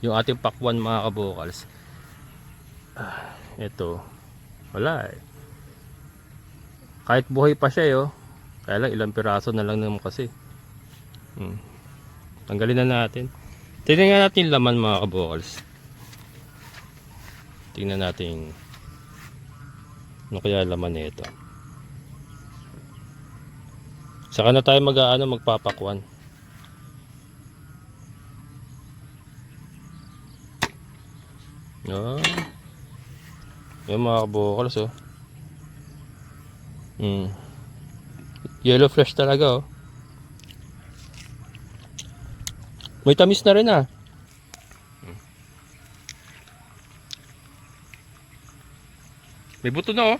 yung ating pakwan mga kabukals. Ito, wala eh. Kahit buhay pa siya eh, oh. Kaya lang ilang piraso na lang naman kasi. Tanggalin na natin. Tingnan natin yung laman mga kabukals. Tingnan natin ano kaya laman nito. Saka na tayo magpapakwan. Oh. Yung mga kabukals oh. Yellow fresh talaga oh. May tamis na rin ah. May buto na oh.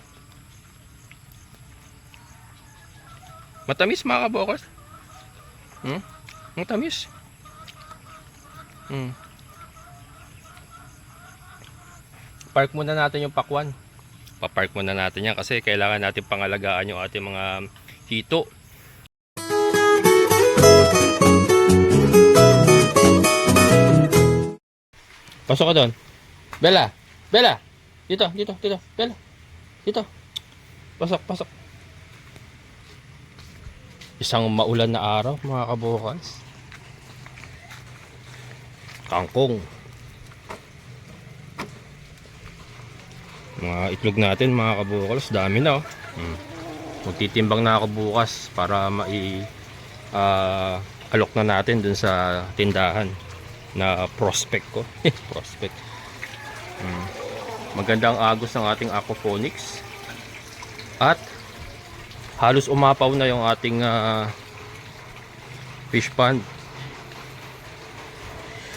Matamis mga kabukals. Matamis. Park muna natin yung pakwan. Papark muna natin yan kasi kailangan natin pangalagaan yung ating mga hito. Pasok ka doon. Bella! Bella! Dito. Bella! Dito. Pasok. Isang maulan na araw mga kabukals. Kangkong. Mga itlog natin mga kabukals. Dami na oh. Magtitimbang na ako bukas para alok na natin dun sa tindahan na prospect ko. Prospect. Magandang agos ng ating aquaponics. At halos umapaw na yung ating fish pond.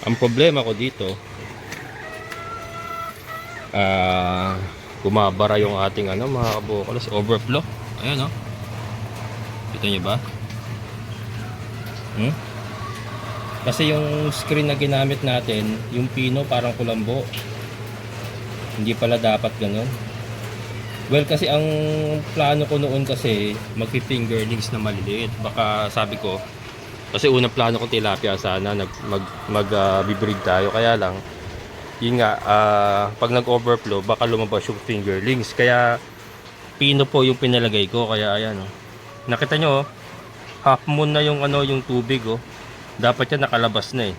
Ang problema ko dito, gumabara yung ating mga kabukals, overflow. Ayan oh. Kita nyo ba? Kasi yung screen na ginamit natin, yung pino parang kulambo. Hindi pala dapat ganun. Well, kasi ang plano ko noon kasi magpi-fingerlings na maliliit. Baka sabi ko, kasi unang plano ko tilapia sana mag-breed tayo. Kaya lang, yun nga, pag nag-overflow, baka lumabas yung fingerlings. Kaya pino po yung pinalagay ko. Kaya ayan oh. Nakita nyo oh, half moon na yung yung tubig oh. Dapat yan nakalabas na eh.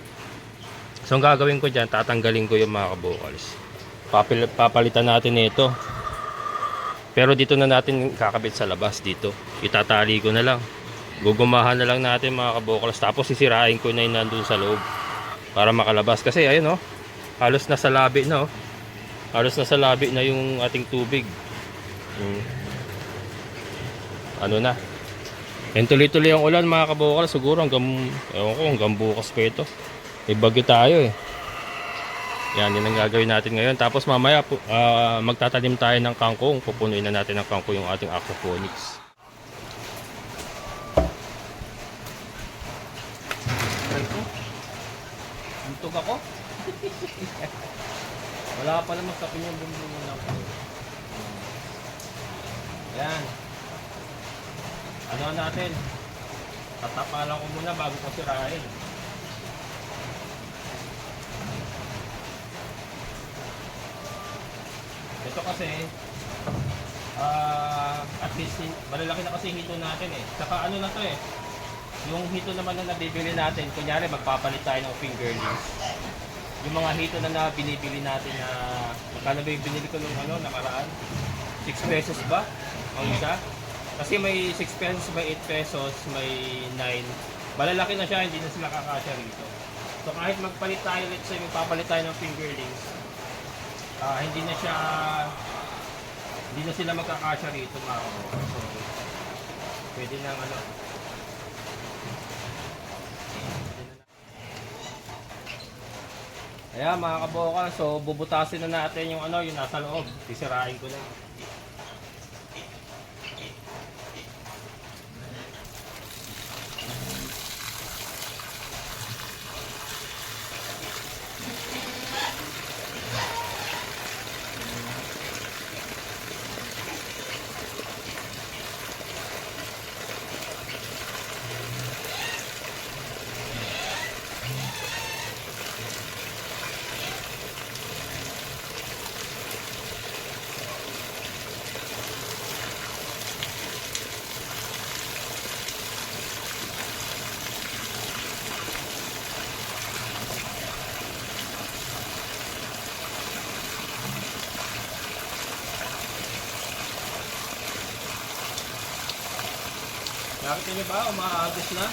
So ang gagawin ko dyan, tatanggalin ko yung mga kabukals. Papalitan natin ito. Pero dito na natin kakabit sa labas dito. Itatali ko na lang. Gugumahan na lang natin mga kabukals. Tapos sisirain ko na yung nandun sa loob para makalabas. Kasi ayun oh, halos nasa labi na oh. Halos nasa labi na yung ating tubig. Ano na. And tuloy-tuloy ang ulan mga kabukals. Siguro hanggang bukas pa ito. May bagyo tayo eh. Yan ang gagawin natin ngayon. Tapos mamaya magtatanim tayo ng kangkong. Pupunuin na natin ng kangkong yung ating aquaponics. Antog ako. Wala pa naman sa pinyong bumbong ako. Yan. Ano natin? Tatapalan ko muna bago ko sirain. Ito kasi at least malalaki na kasi hito natin eh. Saka ano na to eh. Yung hito naman na nabibili natin, kunyari magpapalit tayo ng fingerlings. Yung mga hito na binibili natin na magkano ba yung binili ko nung nakaraan? 6 pesos ba? Ang isa? Kasi may 6 pesos, may 8 pesos, may 9. Malalaki na siya, hindi na sila kakasya rito. So kahit magpalit tayo, let's say magpapalit tayo ng fingerlings, hindi na sila magkakasya rito mga kabukals. So pwede na Ayan mga kabukals, so bubutasin na natin yung yung nasa loob. Sisirain ko na. Nakita niyo ba? Umaagos na.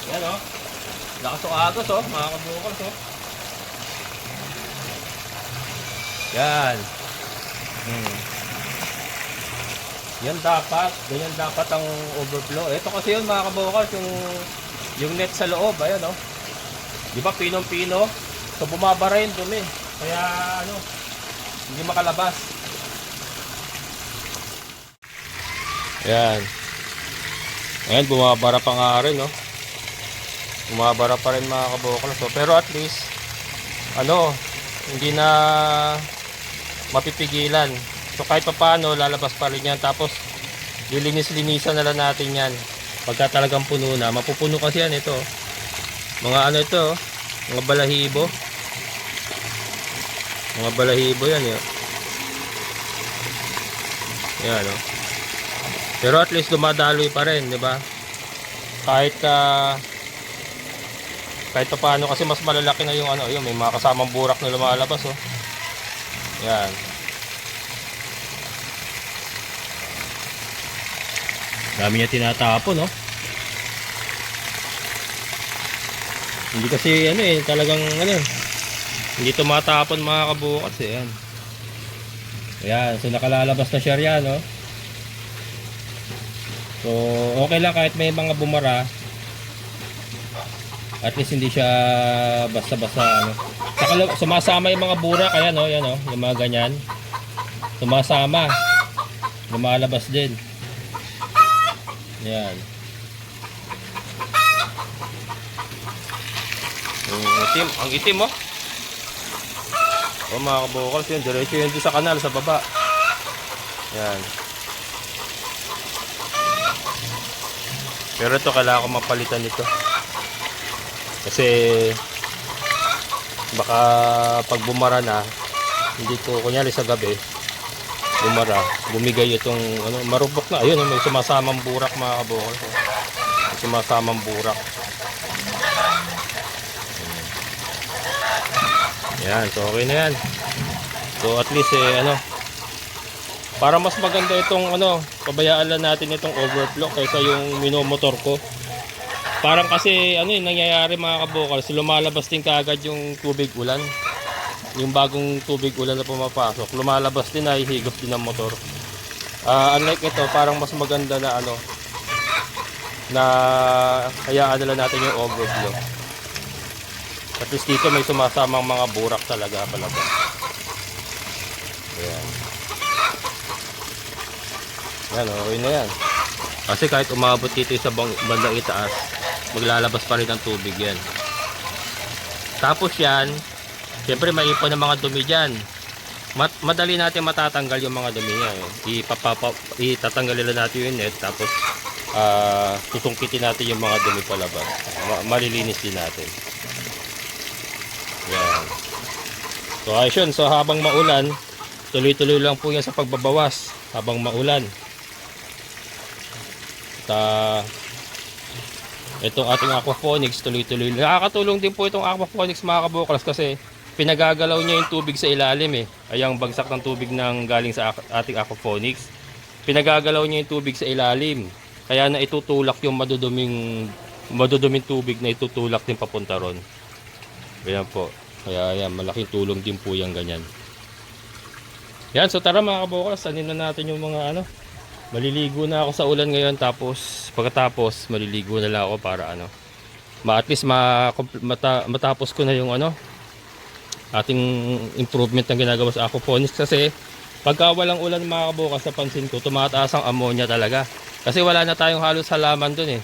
Yan o. Lakas o agos o. Mga kabukals o. Yan. Yan dapat. Ganyan dapat ang overflow. Ito kasi yun mga kabukals. Yung net sa loob. Ayan o. Di ba pinong-pino? So bumabara yung dumi. Kaya ano. Hindi makalabas. Yan. Ayan, bumabara pa nga rin, no? Bumabara pa rin mga kabukal. So, pero at least, ano, hindi na mapipigilan. So, kahit pa paano, lalabas pa rin yan. Tapos, lilinis-linisan na lang natin yan. Pagka talagang puno na. Mapupuno kasi yan, ito. Mga ano ito, mga balahibo. Mga balahibo yan, yun. Yan, no? Pero at least dumadaloy pa rin, di ba? Kahit pa paano kasi mas malalaki na yung ano, yun, may mga kasamang burak na lumalabas, oh. Yan. Dami niya tinatapon, no? Hindi kasi ano eh, talagang ano, hindi tumatapon mga kabukas eh, yan. Ayan, so nakalalabas na siya riyan, no? So, okay lang kahit may mga bumara. At least hindi siya basta-basta ano. Saka sumasama yung mga burak, kaya no, yan no, yung mga ganyan. Sumasama. Lumalabas din. Yan. Ang itim oh. Oh mga kabukals yun, diretso yun sa kanal sa baba. Yan. Pero ito kailangan ko mapalitan ito. Kasi baka pag bumara na, hindi ko kunyari sa gabi bumara, bumigay itong ano, marupok na. Ayun, may sumasamang burak mga kabukal. May sumasamang burak. Yan, so okay na yan. So at least ano, para mas maganda itong ano, pabayaan lang natin itong overflow kaysa yung minomotor ko. Parang kasi ano yung nangyayari mga kabukals, lumalabas din kaagad yung tubig ulan. Yung bagong tubig ulan na pumapasok, lumalabas din, nahihigop din ng motor. Unlike ito, parang mas maganda na ano, na hayaan na lang natin yung overflow. At least dito may sumasamang mga burak talaga palabas. Ayan. Yan, okay na yan. Kasi kahit umabot dito sa bandang itaas, maglalabas pa rin ang tubig yan. Tapos yan, siyempre may ipon ng mga dumi dyan. Madali natin matatanggal yung mga dumi niya. Itatanggalin natin yung net, tapos susungkitin natin yung mga dumi palabas. Malilinis din natin. Yan. So ayos yun. So habang maulan, tuloy-tuloy lang po yan sa pagbabawas habang maulan. Itong ating aquaponics tuloy-tuloy. Nakakatulong din po itong aquaponics mga kabukals kasi pinagagalaw niya yung tubig sa ilalim eh. Ay ang bagsak ng tubig ng galing sa ating aquaponics. Pinagagalaw niya yung tubig sa ilalim. Kaya na itutulak yung maduduming tubig na itutulak din papunta ron. Ayan po. Kaya ayan, malaking tulong din po yung ganyan. Yan, so tara mga kabukals, sanin na natin yung mga ano. Maliligo na ako sa ulan ngayon, tapos pagkatapos maliligo na lang ako para ano, at least matapos ko na yung ano, ating improvement na ginagawa sa aquaponics. Kasi pagka walang ulan mga kabukals, napansin ko tumataas ang ammonia talaga. Kasi wala na tayong halos halaman dun eh.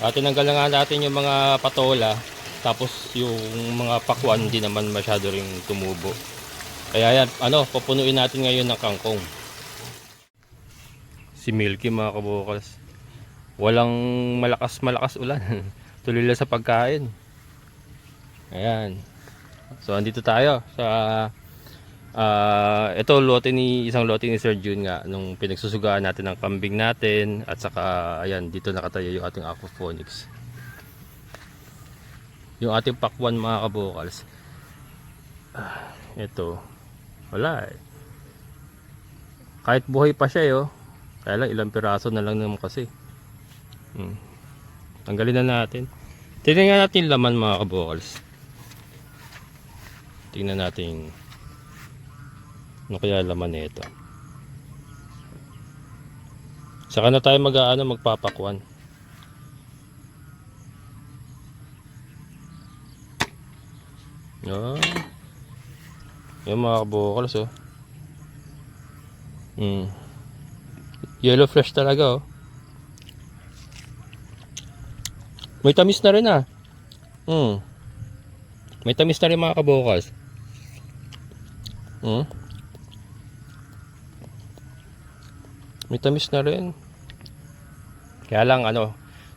Tinanggal na nga natin yung mga patola, tapos yung mga pakwan hindi naman masyado ring tumubo. Kaya yan, pupunuin natin ngayon ng kangkong. Si Milky mga kabukals, walang malakas ulan. Tuloy lang sa pagkain. Ayan. So andito tayo sa ito isang lote ni Sir June nga nung pinagsusugaan natin ng kambing natin, at saka ayan, dito nakatayo yung ating aquaponics. Yung ating pakwan mga kabukals. ito, wala eh. Kahit buhay pa siya eh, oh. Kaya lang ilang piraso na lang naman kasi. Tanggalin na natin. Tingnan natin laman mga kabokals. Tingnan natin ano kaya laman nito. Saka na tayo magpapakwan. Yung mga kabokals oh. Yellow fresh talaga oh. May tamis na rin ah. May tamis na rin mga kabokals. May tamis na rin. Kaya lang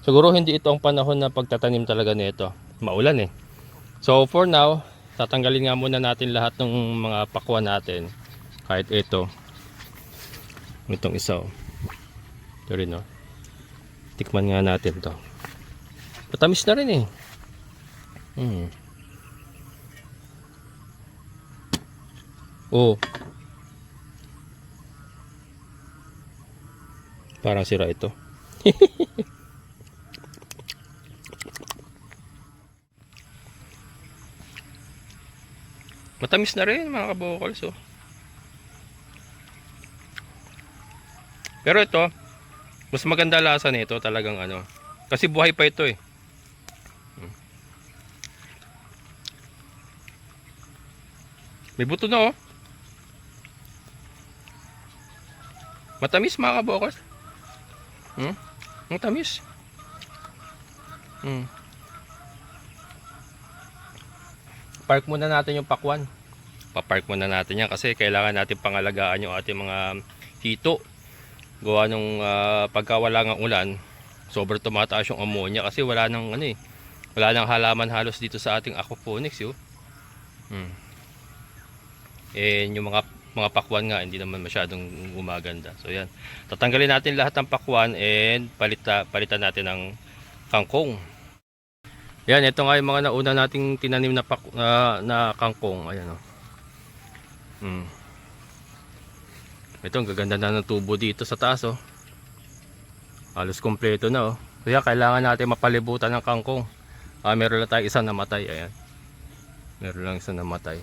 siguro hindi ito ang panahon na pagtatanim talaga nito. Maulan eh. So for now, tatanggalin nga muna natin lahat ng mga pakwan natin. Kahit ito. Itong isa oh. Ito rin oh. Tikman nga natin to. Matamis na rin eh. Oh. Parang sira ito. Matamis na rin mga kabokals oh. Pero ito, mas maganda lasa nito talagang kasi buhay pa ito eh. May buto na oh. Matamis mga kabokals. Matamis. Park muna natin yung pakwan. Pa-park muna natin yan kasi kailangan natin pangalagaan yung ating mga hito. Gawa nung pagka wala ng ulan, sobrang tumataas yung ammonia kasi wala nang wala nang halaman halos dito sa ating aquaponics yo. Yung mga pakwan nga hindi naman masyadong gumaganda. So yan. Tatanggalin natin lahat ng pakwan and palitan natin ng kangkong. Yan, ito nga yung mga nauna nating tinanim na kangkong. Ayan oh. Ito ang gaganda na ng tubo dito sa taas oh. Halos kompleto na oh. Kaya kailangan natin mapalibutan ng kangkong. Meron lang tayo isang namatay. Ayan. Meron lang isang namatay.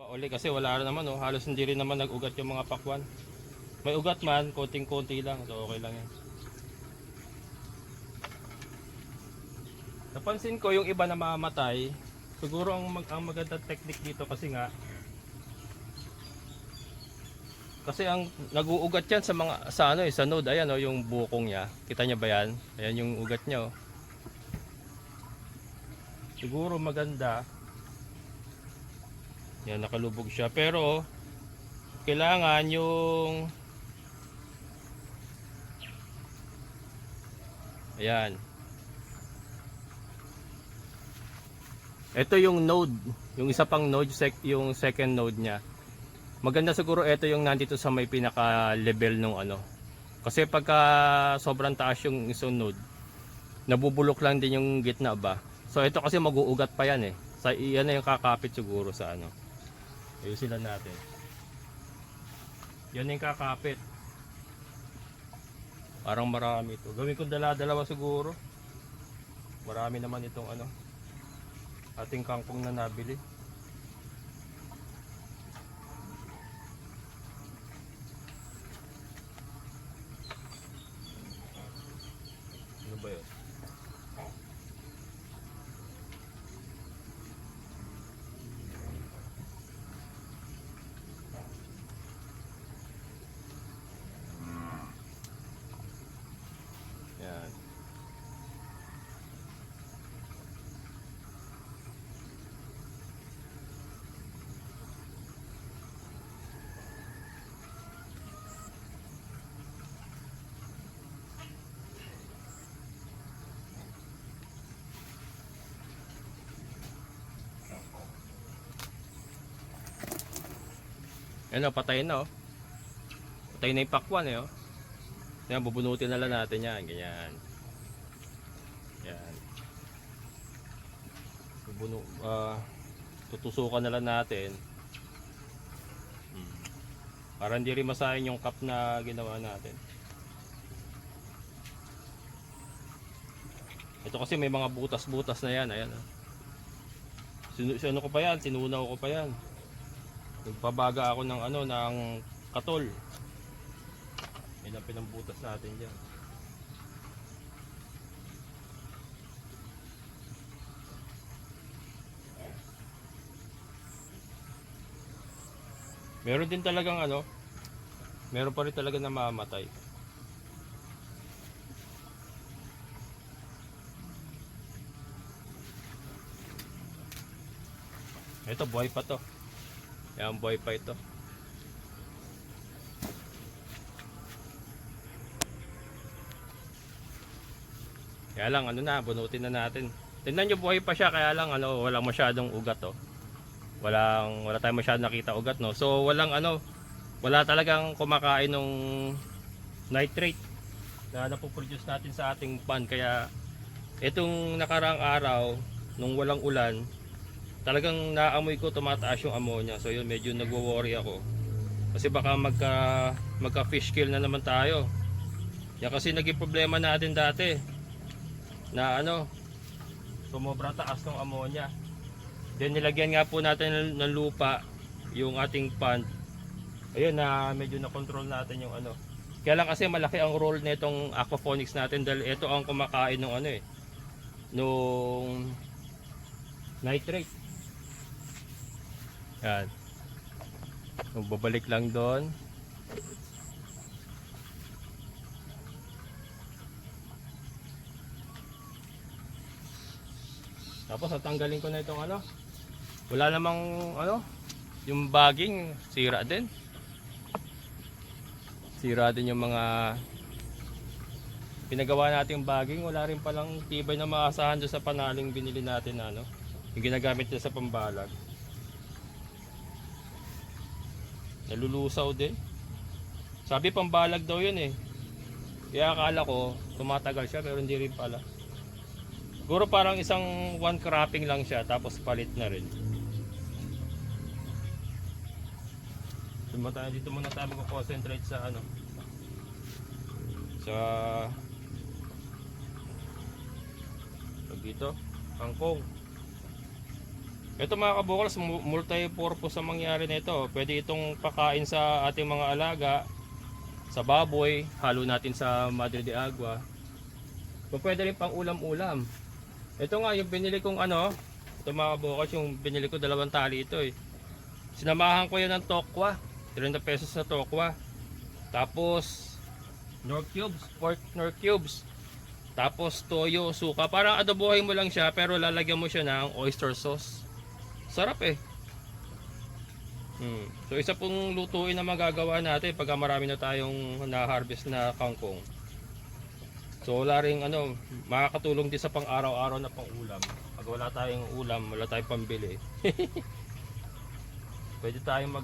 Uli kasi wala naman oh. Halos hindi rin naman nag-ugat yung mga pakwan. May ugat man, konting-konti lang. So okay lang yan. Napansin ko yung iba na mamamatay. Siguro ang magandang technique dito kasi nga ang nag-uugat yan sa node. Ayan oh, yung bukong niya. Kita niya ba yan? Ayan yung ugat niya oh. Siguro maganda. Yan, nakalubog siya. Pero kailangan yung ayan. Ito yung node. Yung isa pang node, yung second node niya. Maganda siguro ito yung nandito sa may pinaka level nung kasi pagka sobrang taas yung isang node, nabubulok lang din yung gitna ba. So ito kasi mag-uugat pa yan eh. So yan na yung kakapit siguro sa ayusin lang natin. Yan yung kakapit. Parang marami ito. Gawin ko dalawa siguro. Marami naman itong ating kangkong na nabili. Ano ba yun? Yan. Yan o, patayin na oh. Patayin na yung pakwan eh oh. Yan, bubunutin na lang natin yan. Ganyan. Yan. tutusukan na lang natin. Para hindi rin masayang yung cup na ginawa natin. Ito kasi may mga butas-butas na yan. Ayan. Ano ko pa yan? Sinunaw ko pa yan. Nagpabaga ako ng ng katol. Yan ang pinambutas natin dyan. Meron din talagang meron pa rin talaga namamatay. Ito buhay pa to. Yan, buhay pa ito. Kaya lang bunutin na natin. Tingnan nyo, buhay pa siya, kaya lang walang masyadong ugat wala tayong masyadong nakita ugat So wala talagang kumakain ng nitrate na napoproduce natin sa ating pond. Kaya itong nakarang araw nung walang ulan, talagang naamoy ko tumataas yung ammonia. So yun, medyo nagwo-worry ako. Kasi baka magka fish kill na naman tayo. Yan kasi naging problema natin dati. Na sumobra taas ng ammonia. Then nilagyan nga po natin ng lupa yung ating pond. Ayun na medyo na-control natin yung Kaya lang kasi malaki ang role nitong aquaponics natin dahil ito ang kumakain ng nung nitrate. Yan. Babalik lang doon. Tapos tatanggalin ko na itong wala namang yung bagging sira din. Sira din yung mga pinagawa nating bagging. Wala rin palang tibay na maasahan doon sa panaling binili natin yung ginagamit niya sa pambalag. Nalulusaw din. Sabi pambalag daw yun Kaya akala ko tumatagal siya pero hindi rin pala. Siguro parang isang one cropping lang siya tapos palit na rin. Dito muna tayo mag-concentrate sa dito, kangkong. Ito mga kabukals, multi-purpose ang mangyari nito. Pwede itong pakain sa ating mga alaga, sa baboy, halo natin sa Madre de Agua. Pwede rin pang ulam-ulam. Ito nga yung binili kong ito mga kabukals, yung binili ko 2 tali ito Sinamahan ko yan ng tokwa, 30 pesos na tokwa. Tapos Knorr cubes, pork Knorr cubes. Tapos toyo, suka. Parang adobohin mo lang siya pero lalagyan mo siya ng oyster sauce. Sarap So isa pong lutuin na magagawa natin pag marami na tayong na-harvest na kangkong. So wala ring makakatulong din sa pang-araw-araw na pang-ulam. Pag wala tayong ulam, wala tayong pambili. Pwede tayong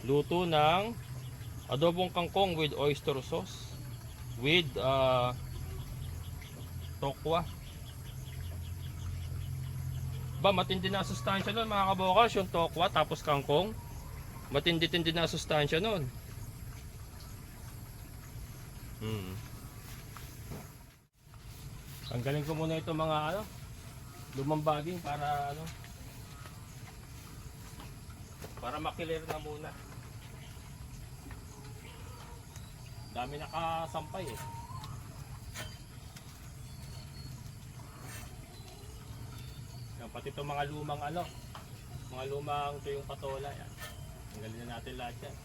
luto ng adobong kangkong with oyster sauce with tokwa. Matindi na sustansya nun mga kabukas, yung tokwa tapos kangkong. Matindi-tindi na sustansya nun. Tanggalin ko muna ito mga lumang bagging para para makilir na muna. Dami nakasampay Yan, pati itong mga lumang mga lumang tuyong patola yan. Tanggalin na natin lahat yan.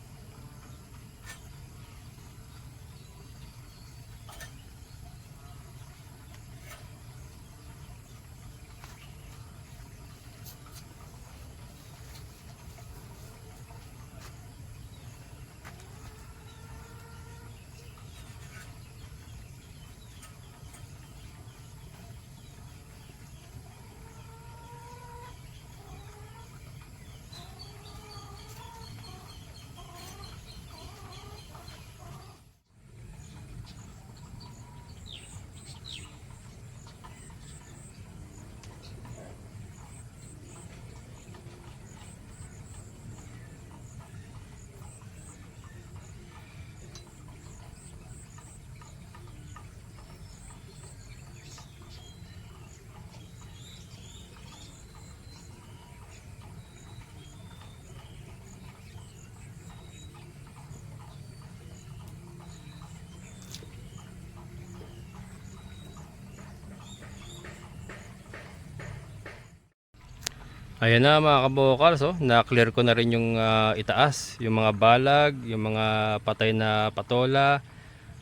Ayan na mga kabokals, oh. Na-clear ko na rin yung itaas, yung mga balag, yung mga patay na patola.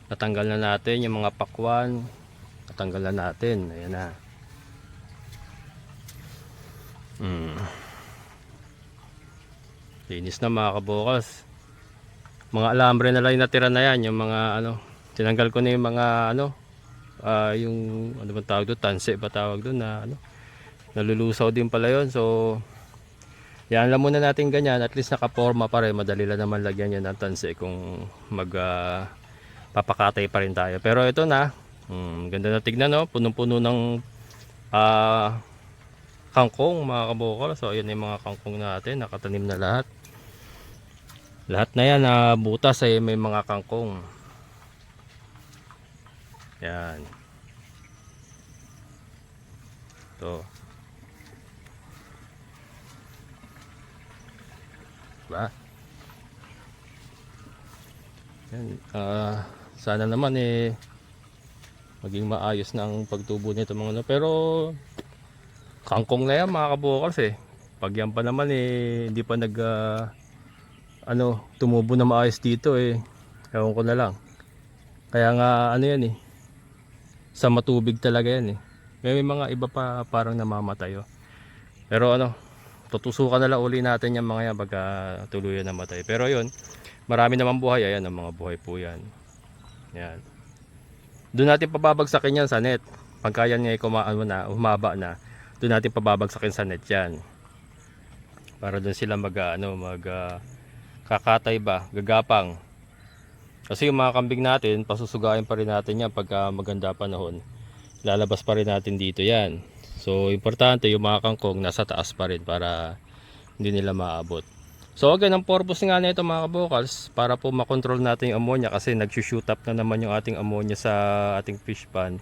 Natanggal na natin yung mga pakwan. Natanggal na natin. Ayan na. Linis na mga kabokals. Mga alambre na lang yung natira na yan. Yung mga ano, tinanggal ko na yung mga ano, yung ano bang tawag doon, tanse ba tawag doon na ano. Nalulusaw din pala yun. So yan lang muna natin ganyan, at least nakaporma pa rin, madali lang naman lagyan yan ng tanse kung papakatay pa rin tayo. Pero ito na, ganda na tignan, no? Punong-puno ng kangkong mga kabokal. So ayan yung mga kangkong natin, nakatanim na lahat. Lahat na yan na butas ay may mga kangkong. Yan. Ito. Diba? Yan, sana naman maging maayos na ang pagtubo nito mga ano. Pero kangkong na yan mga kabokals pag yan pa naman hindi pa tumubo na maayos dito ewan ko na lang. Kaya nga ano yan sa matubig talaga yan may mga iba pa parang namamatay pero tutusukan na lang uli natin yung mga yan pagka tuluyan na matay. Pero yun, marami naman buhay. Ayan, ang mga buhay po yan. Yan. Doon natin pababagsakin yan sa net. Pagka yan humaba na, doon natin pababagsakin sa net yan. Para doon sila kakatay ba, gagapang. Kasi yung mga kambing natin, pasusugain pa rin natin yan pagka maganda panahon. Lalabas pa rin natin dito yan. So importante yung mga kangkong nasa taas pa rin para hindi nila maabot. So again, ang purpose nga na ito mga kabokals, para po makontrol natin yung ammonia, kasi nag-shoot up na naman yung ating ammonia sa ating fish pond.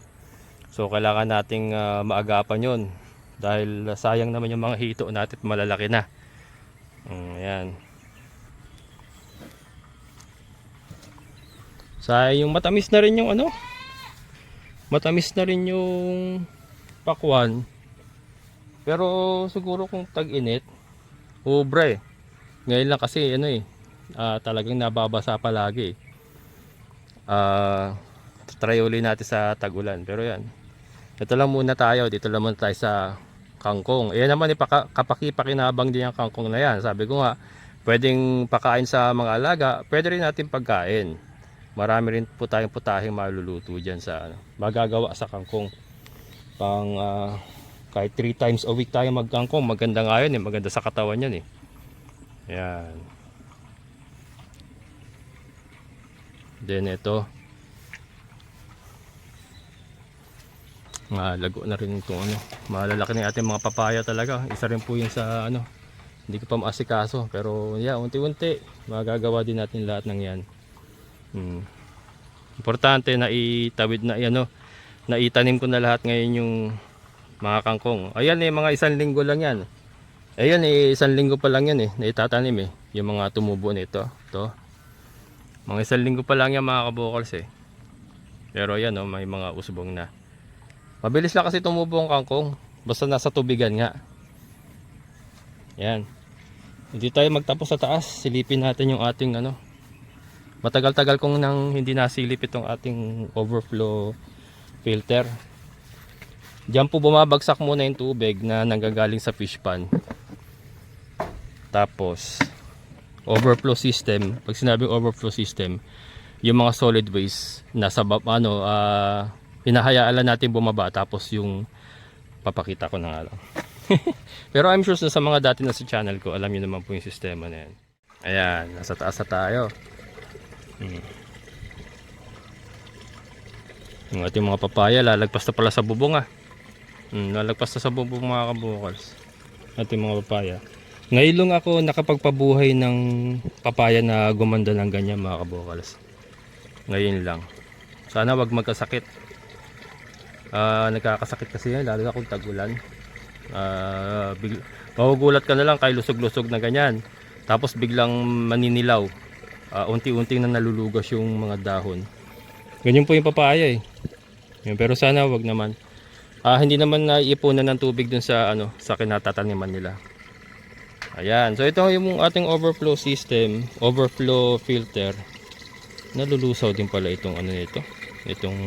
So kailangan nating maagapan yun, dahil sayang naman yung mga hito natin, malalaki na. Ayan. Sayang yung matamis na rin yung matamis na rin yung pakwan. Pero siguro kung tag-init, ubra ngayon lang kasi talagang nababasa palagi. Try uli natin sa tag-ulan. Pero yan, ito lang muna tayo, dito lang muna tayo sa kangkong. Ayan naman kapakipakinabang din yung kangkong na yan. Sabi ko nga, pwedeng pakain sa mga alaga, pwede rin natin pagkain. Marami rin po tayong putahing maluluto dyan sa magagawa sa kangkong. Kahit 3 times a week tayo magkangkong, maganda nga yun maganda sa katawan yan Yan. Then ito, lago na rin itong malalaki na ating mga papaya talaga. Isa rin po yun sa hindi ko pa maasikaso, pero unti-unti magagawa din natin lahat ng yan. Importante na itawid na na itanim ko na lahat ngayon yung mga kangkong. Ayan mga 1 linggo lang yan. Ayan 1 linggo pa lang yan na itatanim yung mga tumubo nito. Ito. Mga 1 linggo pa lang yan mga kabokals Pero ayan may mga usbong na. Mabilis lang kasi tumubo ang kangkong, basta nasa tubigan nga. Yan. Hindi tayo magtapos sa taas, silipin natin yung ating matagal-tagal kong hindi nasilip itong ating overflow filter. Diyan po bumabagsak muna yung tubig na nanggagaling sa fish pond. Tapos overflow system, pag sinabing overflow system, yung mga solid waste nasa hinahayaan natin bumaba, tapos yung papakita ko na nga lang. Pero I'm sure sa mga dati na sa channel ko, alam niyo naman po yung sistema na yan. Ayan, nasa taas na tayo. Yung ating mga papaya, lalagpas na pala sa bubong lalagpas na sa bubong mga kabokals. Ating mga papaya. Ngayon lang ako nakapagpabuhay ng papaya na gumanda ng ganyan mga kabokals. Ngayon lang. Sana wag magkasakit. Nagkakasakit kasi yan, lalo na kung tag-ulan. Magugulat ka na lang kay lusog-lusog na ganyan. Tapos biglang maninilaw. Unti-unti na nalulugas yung mga dahon. Ganyan po yung papaya Pero sana wag naman. Hindi naman naiipunan ng tubig dun sa sa kinatataniman nila. Ayan. So ito yung ating overflow system, overflow filter. Nalulusaw din pala itong ano nito. Itong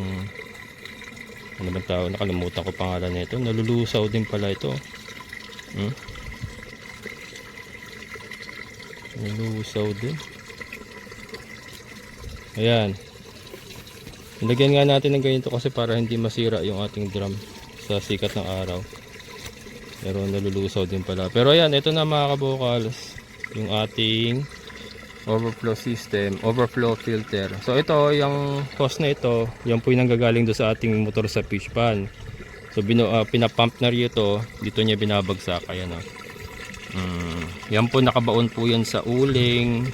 ano bang tawag, nakalimutan ko pangalan nito. Nalulusaw din pala ito. Nalulusaw din. Ayan. Lagyan nga natin ng ganito kasi para hindi masira yung ating drum sa sikat ng araw. Pero nalulusaw din pala. Pero ayan, ito na mga kabukals, yung ating overflow system, overflow filter. So ito, yung hose na ito, yan po yung nanggagaling doon sa ating motor sa fish pan. So pinapump na rin ito, dito niya binabagsak. Ayan o. Yan po, nakabaon po yan sa uling,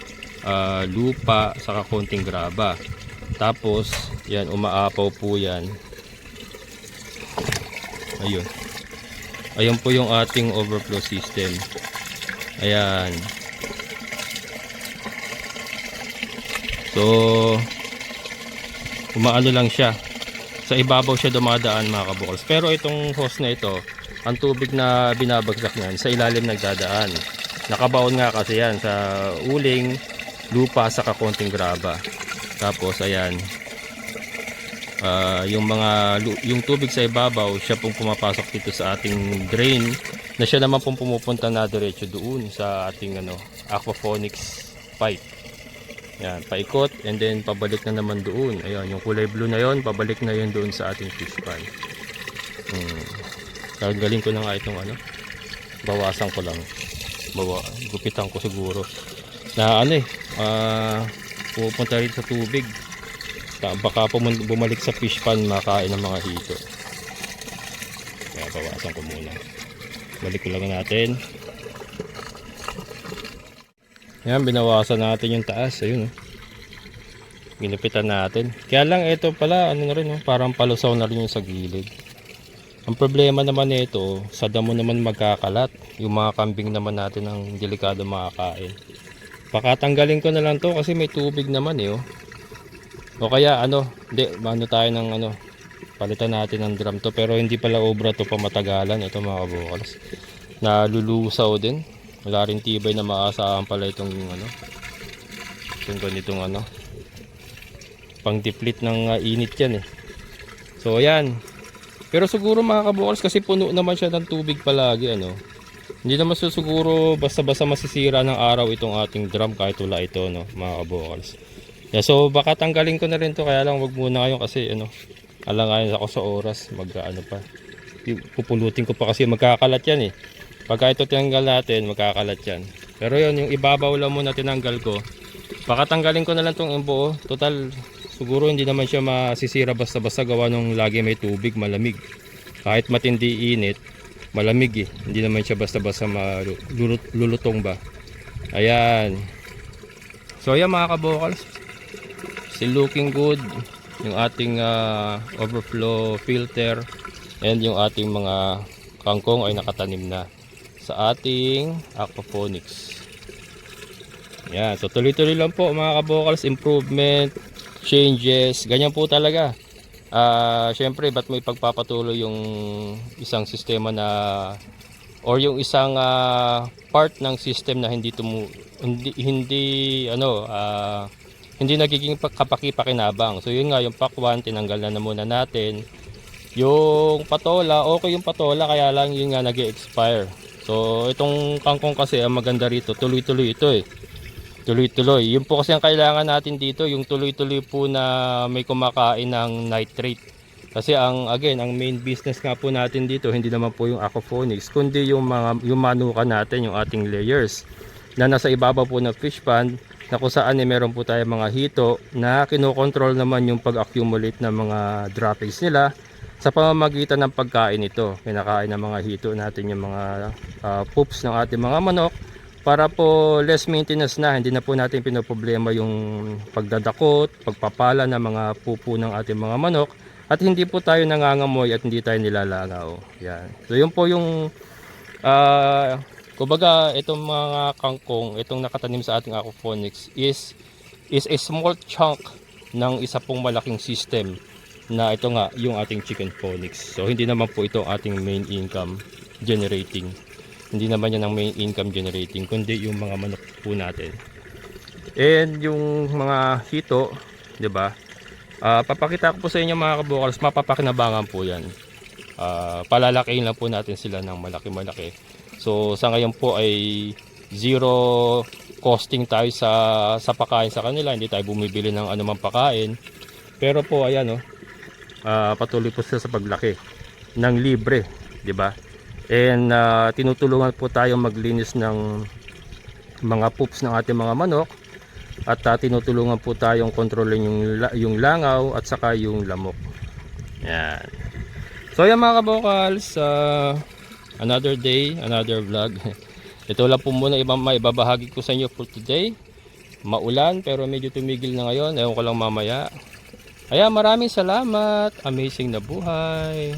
lupa, saka konting graba. Tapos, yan, umaapaw po yan. Ayun. Ayan po yung ating overflow system. Ayan. So, umaano lang siya. Sa ibabaw siya dumadaan mga kabukals. Pero itong hose na ito, ang tubig na binabagsak niyan, sa ilalim nagdadaan. Nakabaon nga kasi yan sa uling, lupa, saka konting graba. Tapos, ayan. Yung tubig sa ibabaw, siya pong pumapasok dito sa ating drain, na siya naman pong pumupunta na diretso doon sa ating aquaponics pipe. Yan, paikot and then pabalik na naman doon. Ayan, yung kulay blue na yon, pabalik na yon doon sa ating fish pan. Gagaling ko na nga itong bawasan ko lang. Gupitan ko siguro. Na pupunta rin sa tubig. Baka bumalik sa fish pan, makain ng mga hito. Kaya bawasan ko muna. Balik ko lang natin. Yan, binawasan natin yung taas. Ayun, ginupitan natin. Kaya lang ito pala, na rin, parang palusaw na rin yung sa gilid. Ang problema naman nito, sa damo naman magkakalat. Yung mga kambing naman natin ang delikado makakain. Baka tanggalin ko na lang to kasi may tubig naman O kaya tayo ng palitan natin ng drum to, pero hindi pala obra to, pamatagalan ito mga kabukals. Nalulusaw din. Wala rin tibay na maasahan pala itong ganitong pang deplet ng init yan So ayan. Pero siguro mga kabukals, kasi puno naman siya ng tubig palagi hindi naman siguro basta-basta masisira ng araw itong ating drum kahit wala ito mga kabukals. So baka tanggalin ko na rin to, kaya lang wag muna ngayon kasi alanganin ako sa oras, pupulutin ko pa kasi magkakalat yan Pagka ito tinanggal natin, magkakalat yan. Pero yun, yung ibabaw lang muna tinanggal ko. Baka tanggalin ko na lang tong buo. Total, siguro hindi naman siya masisira basta-basta gawa nung lagi may tubig, malamig. Kahit matindi init, malamig Hindi naman siya basta-basta lulutong ba. Ayan. So ayan mga kabukals, still looking good yung ating overflow filter, and yung ating mga kangkong ay nakatanim na sa ating aquaponics. Yan, so tuloy-tuloy lang po mga kabukals, improvement, changes, ganyan po talaga. Syempre, ba't may pagpapatuloy yung isang sistema or yung isang part ng system na hindi nagiging kapaki-pakinabang. So yun nga, yung pakwan, tinanggal na muna natin. Yung patola, okay yung patola, kaya lang yun nga nag-expire. So itong kangkong kasi, ang maganda rito, tuloy-tuloy ito Tuloy-tuloy. Yun po kasi ang kailangan natin dito, yung tuloy-tuloy po na may kumakain ng nitrate. Kasi ang main business nga po natin dito, hindi naman po yung aquaponics, kundi yung manukan natin, yung ating layers na nasa ibabaw po ng fish pond, na kung saan meron po tayo mga hito na kinokontrol naman yung pag-accumulate ng mga droppings nila sa pamamagitan ng pagkain ito. Kinakain ng mga hito natin yung mga poops ng ating mga manok, para po less maintenance na, hindi na po natin pinoproblema yung pagdadakot, pagpapala ng mga pupo ng ating mga manok, at hindi po tayo nangangamoy at hindi tayo nilalangaw. Yan. So yun po yung kumbaga, itong mga kangkong, itong nakatanim sa ating aquaponics is a small chunk ng isa pong malaking system na ito nga, yung ating chicken ponics. So hindi naman po ito ating main income generating Hindi naman yan ang main income generating, kundi yung mga manok po natin. And yung mga hito, 'di ba? Papakita ko po sa inyo mga kabukals, mapapakinabangan po 'yan. Palalakihin lang po natin sila ng malaki-malaki. So sa ngayon po ay zero costing tayo sa pagkain sa kanila, hindi tayo bumibili ng anumang pagkain. Pero po ayan patuloy po sila sa paglaki ng libre, 'di ba? And tinutulungan po tayo maglinis ng mga poops ng ating mga manok at tinutulungan po tayong kontrolin yung langaw at saka yung lamok. Yan. So yan mga kabokals, another day, another vlog. Ito lang po muna maibabahagi ko sa inyo for today. Maulan pero medyo tumigil na ngayon, ewan ko lang mamaya. Kaya maraming salamat, amazing na buhay.